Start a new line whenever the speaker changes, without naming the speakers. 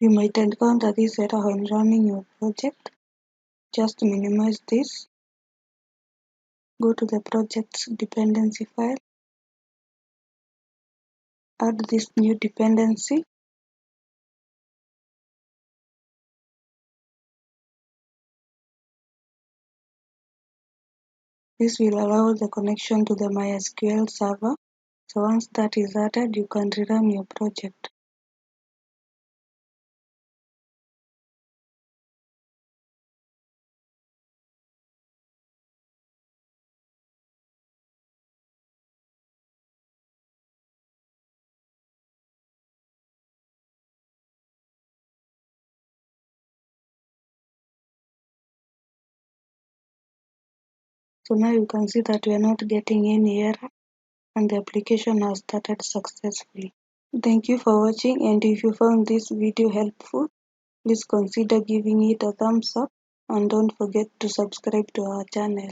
You might encounter this error when running your project. Just minimize this. Go to the project's dependency file. Add this new dependency. This will allow the connection to the MySQL server. So once that is added, you can rerun your project. So now you can see that we are not getting any error and the application has started successfully. Thank you for watching, and if you found this video helpful, please consider giving it a thumbs up and don't forget to subscribe to our channel.